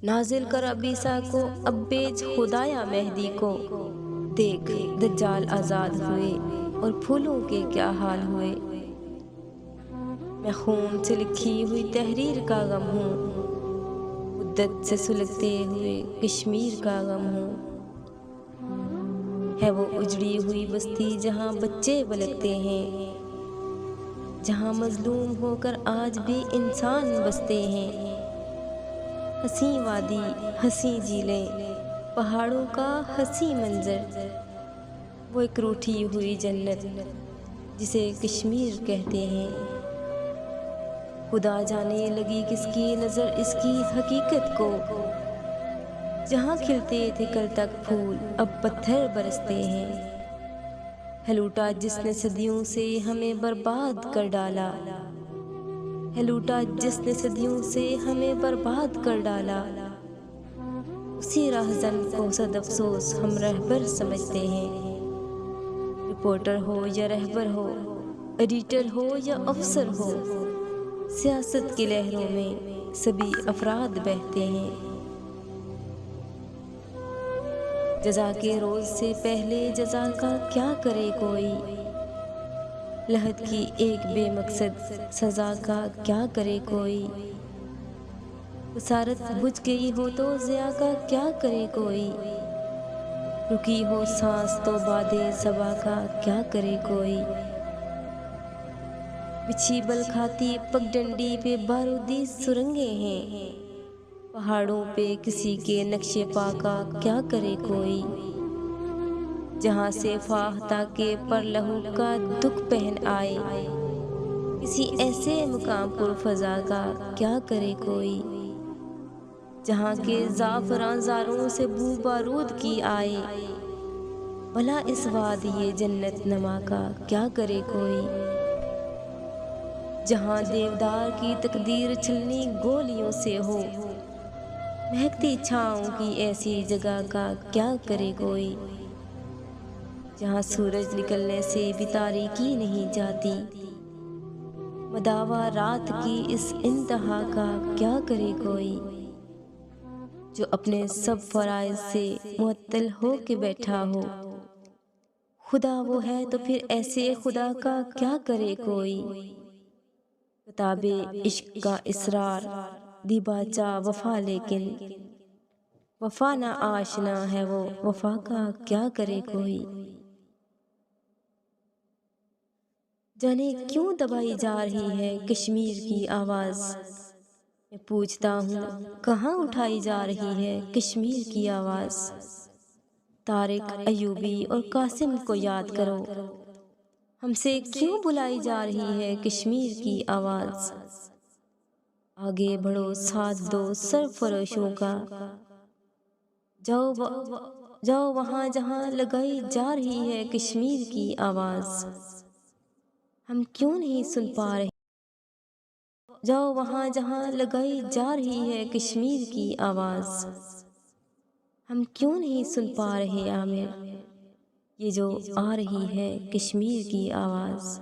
نازل کر اب عیسیٰ کو، اب بیچ خدایا مہدی کو۔ دیکھ دجال آزاد ہوئے اور پھولوں کے کیا حال ہوئے۔ میں خون سے لکھی ہوئی تحریر کا غم ہوں، مدت سے سلگتے ہوئے کشمیر کا غم ہوں۔ ہے وہ اجڑی ہوئی بستی جہاں بچے بلکتے ہیں، جہاں مظلوم ہو کر آج بھی انسان بستے ہیں۔ حسین وادی، حسین جھیلیں، پہاڑوں کا حسین منظر، وہ ایک روٹھی ہوئی جنت جسے کشمیر کہتے ہیں۔ خدا جانے لگی کس کی نظر اس کی حقیقت کو، جہاں کھلتے تھے کل تک پھول اب پتھر برستے ہیں۔ ہے لوٹا جس نے صدیوں سے ہمیں برباد کر ڈالا، ہے لوٹا جس نے صدیوں سے ہمیں برباد کر ڈالا۔ اسی راہزن کو صد افسوس ہم رہبر سمجھتے ہیں۔ رپورٹر ہو یا رہبر ہو، ایڈیٹر ہو یا افسر ہو، سیاست کی لہروں میں سبھی افراد بہتے ہیں۔ جزا کے روز سے پہلے جزا کا کیا کرے کوئی، لحد کی ایک بے مقصد سزا کا کیا کرے کوئی۔ بصارت بجھ گئی ہو تو ضیاء کا کیا کرے کوئی، رکی ہو سانس تو باد صبا کا کیا کرے کوئی۔ بچھی بل کھاتی پگڈنڈی پہ بارودی سرنگیں ہیں، پہاڑوں پہ کسی کے نقش پا کا کیا کرے کوئی۔ جہاں سے فاختہ کے پر لہو کا دکھ پہن آئے، کسی ایسے مقام پر فضا کا کیا کرے کوئی۔ جہاں کے زعفران زاروں سے بو بارود کی آئے، بھلا اس وادی جنت نما کا کیا کرے کوئی۔ جہاں دیودار کی تقدیر چھلنی گولیوں سے ہو، مہکتی چھاؤں کی ایسی جگہ کا کیا کرے کوئی۔ جہاں سورج نکلنے سے بھی تاریکی نہیں جاتی، مداوا رات کی اس انتہا کا کیا کرے کوئی۔ جو اپنے سب فرائض سے معطل ہو کے بیٹھا ہو، خدا وہ ہے تو پھر ایسے خدا کا کیا کرے کوئی۔ کتاب عشق کا اسرار دی باچا وفا، لیکن وفا نہ آشنا ہے وہ وفا کا کیا کرے کوئی۔ جانے کیوں دبائی جا رہی ہے کشمیر کی آواز، میں پوچھتا ہوں کہاں اٹھائی جا رہی ہے کشمیر کی آواز۔ طارق، ایوبی اور قاسم کو یاد کرو، ہم سے کیوں بلائی جا رہی ہے کشمیر کی آواز۔ آگے بڑھو ساتھ دو سرفروشوں کا، جاؤ وہاں جہاں لگائی جا رہی ہے کشمیر کی آواز۔ ہم کیوں نہیں سن پا رہے، جاؤ وہاں جہاں لگائی جا رہی ہے کشمیر کی آواز۔ ہم کیوں نہیں سن پا رہے عامر، یہ جو آ رہی ہے کشمیر کی آواز۔